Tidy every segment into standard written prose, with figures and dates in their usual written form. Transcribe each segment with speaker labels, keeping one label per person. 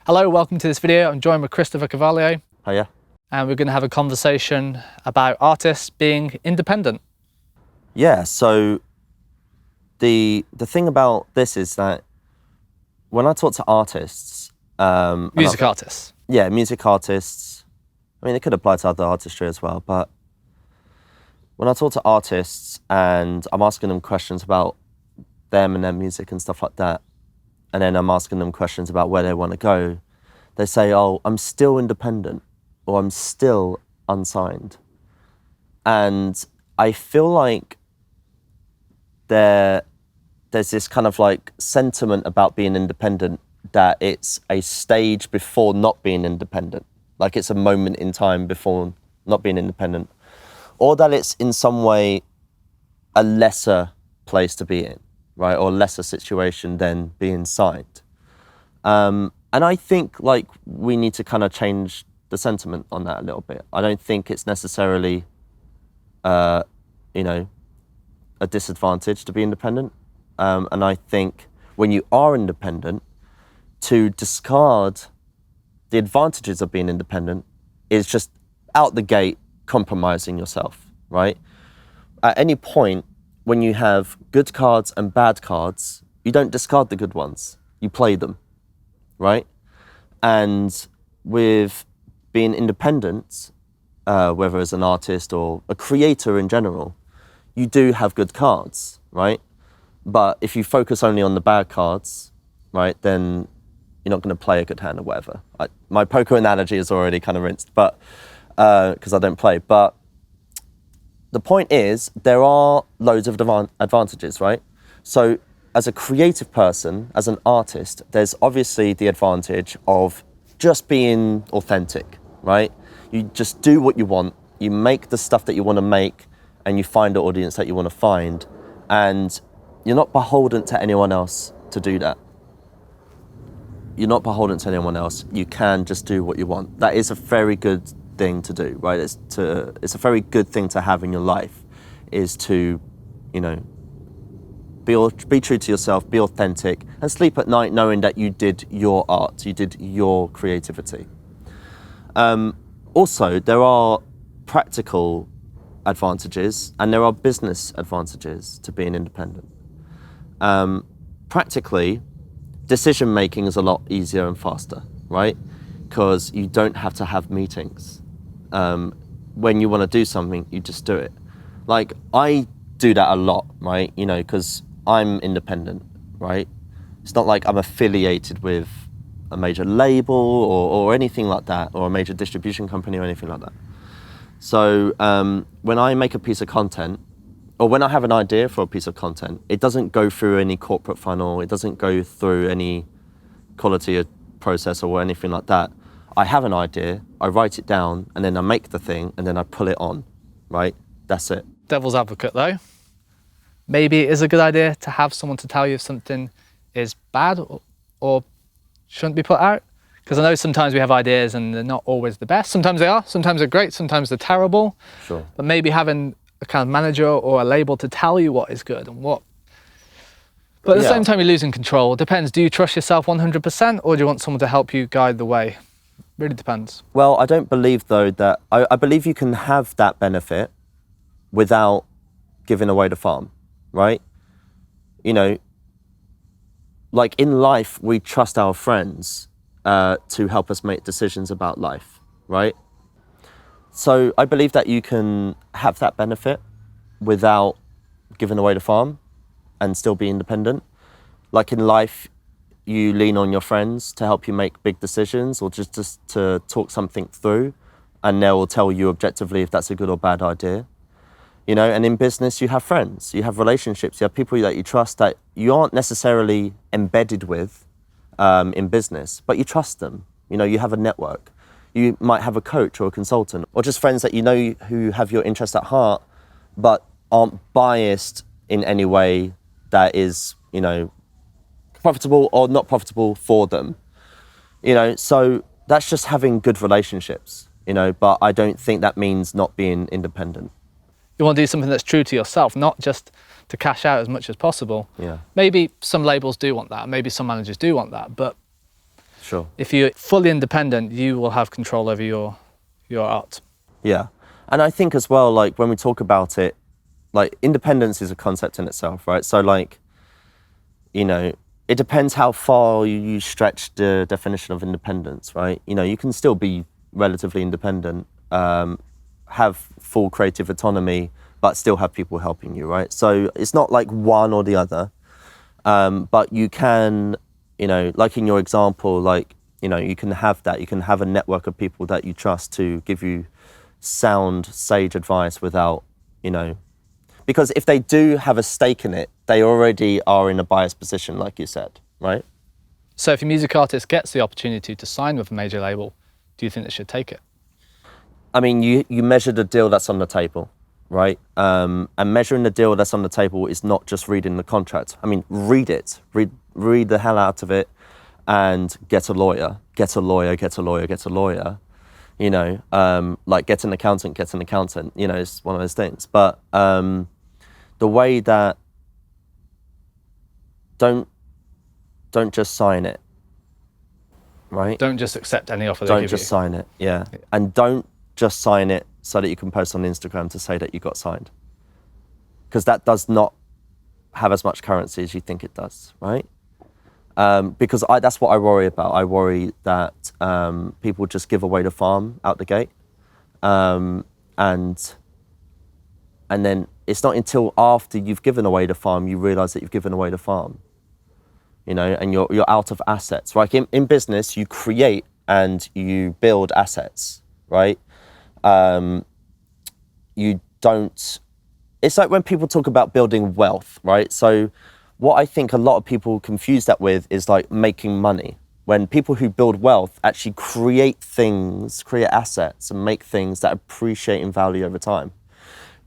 Speaker 1: Hello, welcome to this video. I'm joined with Christopher Carvalho.
Speaker 2: Hiya.
Speaker 1: And we're going to have a conversation about artists being independent.
Speaker 2: Yeah, so the thing about this is that when I talk to artists...
Speaker 1: Music artists.
Speaker 2: Yeah, music artists. I mean, it could apply to other artistry as well, but when I talk to artists and I'm asking them questions about them and their music and stuff like that, and then I'm asking them questions about where they want to go, they say, oh, I'm still independent or I'm still unsigned. And I feel like there's this kind of like sentiment about being independent that it's a stage before not being independent. Like it's a moment in time before not being independent. Or that it's in some way a lesser place to be in, right? Or a lesser situation than being signed. And I think like we need to kind of change the sentiment on that a little bit. I don't think it's necessarily, a disadvantage to be independent. And I think when you are independent, to discard the advantages of being independent is just out the gate compromising yourself, right? At any point, when you have good cards and bad cards, you don't discard the good ones, you play them, right? And with being independent, whether as an artist or a creator in general, you do have good cards, right? But if you focus only on the bad cards, right, then you're not going to play a good hand or whatever. My poker analogy is already kind of rinsed, but because I don't play. But the point is, there are loads of advantages, right? So as a creative person, as an artist, there's obviously the advantage of just being authentic, right? You just do what you want. You make the stuff that you want to make, and you find the audience that you want to find. And you're not beholden to anyone else to do that. You're not beholden to anyone else. You can just do what you want. That is a very good thing to do, right? It's a very good thing to have in your life, is to, be true to yourself, be authentic, and sleep at night knowing that you did your art, you did your creativity. Also, there are practical advantages and there are business advantages to being independent. Practically, decision making is a lot easier and faster, right? Because you don't have to have meetings. When you want to do something, you just do it. Like, I do that a lot, right? Because I'm independent, right? It's not like I'm affiliated with a major label or anything like that, or a major distribution company or anything like that. So when I make a piece of content, or when I have an idea for a piece of content, it doesn't go through any corporate funnel, it doesn't go through any quality process or anything like that. I have an idea, I write it down, and then I make the thing, and then I pull it on, right? That's it.
Speaker 1: Devil's advocate though, maybe it is a good idea to have someone to tell you if something is bad or shouldn't be put out. Because I know sometimes we have ideas and they're not always the best. Sometimes they are, sometimes they're great, sometimes they're terrible.
Speaker 2: Sure.
Speaker 1: But maybe having a kind of manager or a label to tell you what is good and what. But at the same time, you're losing control. It depends. Do you trust yourself 100%, or do you want someone to help you guide the way? Really depends.
Speaker 2: Well, I don't believe though that, I believe you can have that benefit without giving away the farm, right? Like in life, we trust our friends to help us make decisions about life, right? So I believe that you can have that benefit without giving away the farm and still be independent. Like in life, you lean on your friends to help you make big decisions, or just to talk something through, and they will tell you objectively if that's a good or bad idea. And in business, you have friends, you have relationships, you have people that you trust that you aren't necessarily embedded with in business, but you trust them. You have a network. You might have a coach or a consultant, or just friends that who have your interest at heart, but aren't biased in any way that is, profitable or not profitable for them. So that's just having good relationships, but I don't think that means not being independent.
Speaker 1: You want to do something that's true to yourself, not just to cash out as much as possible.
Speaker 2: Yeah.
Speaker 1: Maybe some labels do want that, maybe some managers do want that, but
Speaker 2: Sure.
Speaker 1: If you're fully independent, you will have control over your art.
Speaker 2: Yeah. And I think as well, like when we talk about it, like independence is a concept in itself, right? So like, you know, it depends how far you stretch the definition of independence, right? You know, you can still be relatively independent, have full creative autonomy, but still have people helping you, right? So it's not like one or the other, but you can, you know, like in your example, like, you know, you can have that. You can have a network of people that you trust to give you sound, sage advice without, you know, because if they do have a stake in it, they already are in a biased position, like you said, right?
Speaker 1: So if a music artist gets the opportunity to sign with a major label, do you think they should take it?
Speaker 2: I mean, you measure the deal that's on the table, right? And measuring the deal that's on the table is not just reading the contract. I mean, read it, read the hell out of it, and get a lawyer, you know, like get an accountant, you know, it's one of those things. But the way that don't just sign it, right?
Speaker 1: Don't just accept any offer they
Speaker 2: Don't
Speaker 1: give
Speaker 2: just
Speaker 1: you.
Speaker 2: sign it, yeah. And don't just sign it so that you can post on Instagram to say that you got signed. Because that does not have as much currency as you think it does, right? Because that's what I worry about. I worry that people just give away the farm out the gate. And then it's not until after you've given away the farm, you realize that you've given away the farm, you know, and you're out of assets. Like in business, you create and you build assets, right? You don't, it's like when people talk about building wealth, right? So what I think a lot of people confuse that with is like making money. When people who build wealth actually create things, create assets and make things that appreciate in value over time.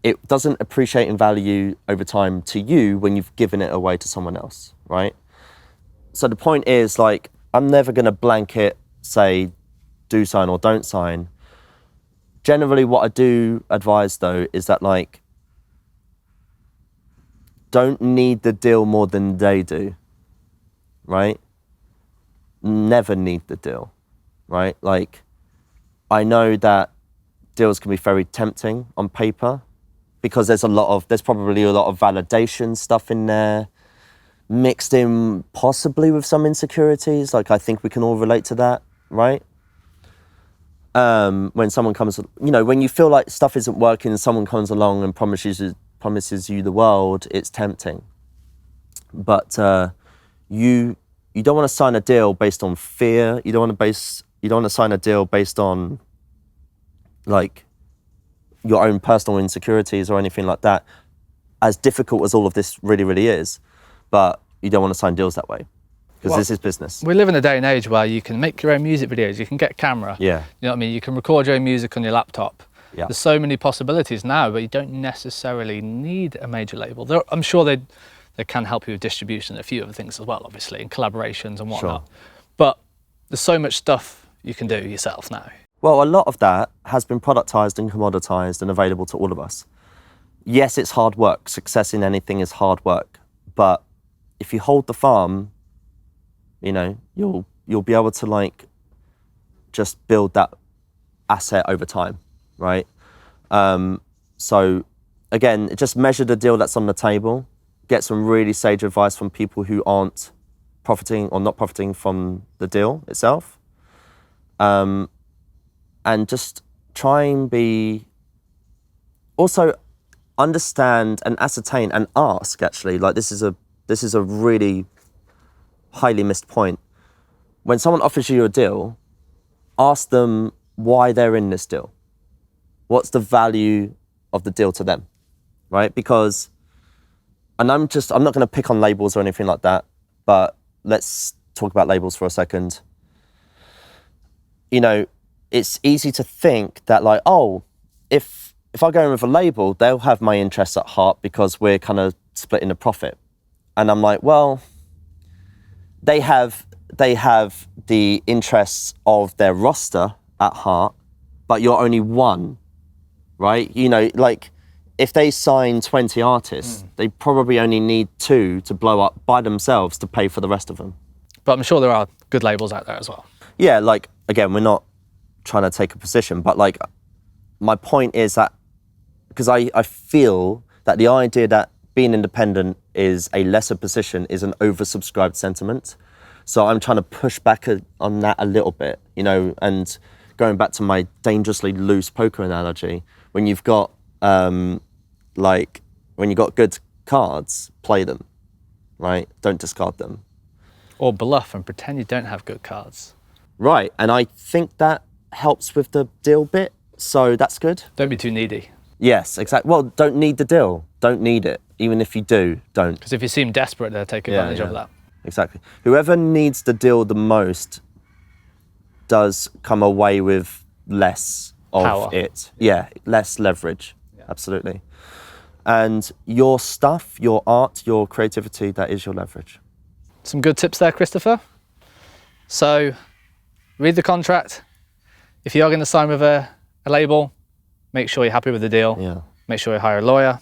Speaker 2: It doesn't appreciate in value over time to you when you've given it away to someone else, right? So the point is, like, I'm never going to blanket say do sign or don't sign. Generally, what I do advise though is that, like, don't need the deal more than they do, right? Never need the deal, right? Like, I know that deals can be very tempting on paper because there's probably a lot of validation stuff in there, mixed in possibly with some insecurities. Like, I think we can all relate to that, right? When someone comes, you know, when you feel like stuff isn't working and someone comes along and promises you the world, it's tempting. But you don't want to sign a deal based on fear. You don't want to sign a deal based on like your own personal insecurities or anything like that. As difficult as all of this really, really is, but you don't want to sign deals that way because this is business.
Speaker 1: We live in a day and age where you can make your own music videos, you can get a camera.
Speaker 2: Yeah.
Speaker 1: You know what I mean? You can record your own music on your laptop.
Speaker 2: Yeah.
Speaker 1: There's so many possibilities now, but you don't necessarily need a major label. I'm sure they can help you with distribution and a few other things as well, obviously, and collaborations and whatnot.
Speaker 2: Sure.
Speaker 1: But there's so much stuff you can do yourself now.
Speaker 2: Well, a lot of that has been productized and commoditized and available to all of us. Yes, it's hard work. Success in anything is hard work. But if you hold the farm, you know, you'll be able to like just build that asset over time, right? So again, just measure the deal that's on the table. Get some really sage advice from people who aren't profiting or not profiting from the deal itself. And just try and be, also understand and ascertain and ask, actually, like this is a really highly missed point. When someone offers you a deal, ask them why they're in this deal. What's the value of the deal to them, right? Because, and I'm not going to pick on labels or anything like that, but let's talk about labels for a second. You know, it's easy to think that like, oh, if I go in with a label, they'll have my interests at heart because we're kind of splitting the profit. And I'm like, well, they have the interests of their roster at heart, but you're only one, right? You know, like if they sign 20 artists, they probably only need 2 to blow up by themselves to pay for the rest of them.
Speaker 1: But I'm sure there are good labels out there as well.
Speaker 2: Yeah, like, again, we're not trying to take a position, but like, my point is that, because I feel that the idea that being independent is a lesser position is an oversubscribed sentiment. So I'm trying to push back on that a little bit, you know, and going back to my dangerously loose poker analogy, when you've got, when you've got good cards, play them, right? Don't discard them.
Speaker 1: Or bluff and pretend you don't have good cards.
Speaker 2: Right, and I think that helps with the deal bit, so that's good.
Speaker 1: Don't be too needy.
Speaker 2: Yes, exactly. Well, don't need the deal. Don't need it. Even if you do, don't.
Speaker 1: Because if you seem desperate, they'll take advantage of that.
Speaker 2: Exactly. Whoever needs the deal the most does come away with less of
Speaker 1: Power.
Speaker 2: it. Yeah, less leverage. Yeah. Absolutely. And your stuff, your art, your creativity, that is your leverage.
Speaker 1: Some good tips there, Christopher. So, read the contract. If you are going to sign with a label, make sure you're happy with the deal.
Speaker 2: Yeah.
Speaker 1: Make sure you hire a lawyer.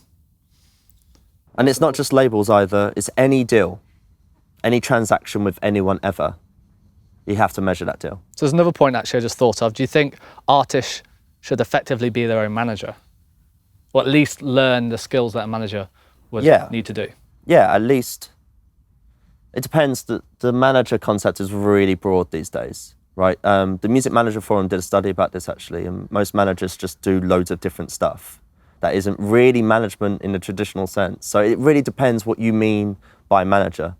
Speaker 2: And it's not just labels either. It's any deal, any transaction with anyone ever. You have to measure that deal.
Speaker 1: So there's another point actually I just thought of. Do you think artists should effectively be their own manager? Or at least learn the skills that a manager would need to do?
Speaker 2: Yeah, at least. It depends. The manager concept is really broad these days, right? The Music Manager Forum did a study about this actually, and most managers just do loads of different stuff. That isn't really management in the traditional sense. So it really depends what you mean by manager,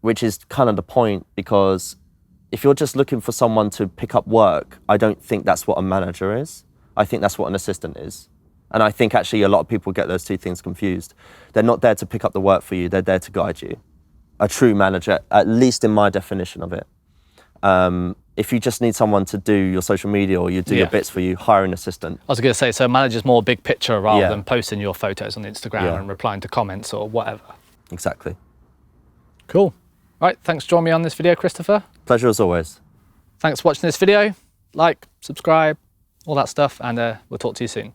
Speaker 2: which is kind of the point, because if you're just looking for someone to pick up work, I don't think that's what a manager is. I think that's what an assistant is. And I think actually a lot of people get those two things confused. They're not there to pick up the work for you, they're there to guide you. A true manager, at least in my definition of it. If you just need someone to do your social media or you do your bits for you, hire an assistant.
Speaker 1: I was going to say, so manager's more big picture rather than posting your photos on Instagram and replying to comments or whatever.
Speaker 2: Exactly.
Speaker 1: Cool. Right, thanks for joining me on this video, Christopher.
Speaker 2: Pleasure as always.
Speaker 1: Thanks for watching this video. Like, subscribe, all that stuff, and we'll talk to you soon.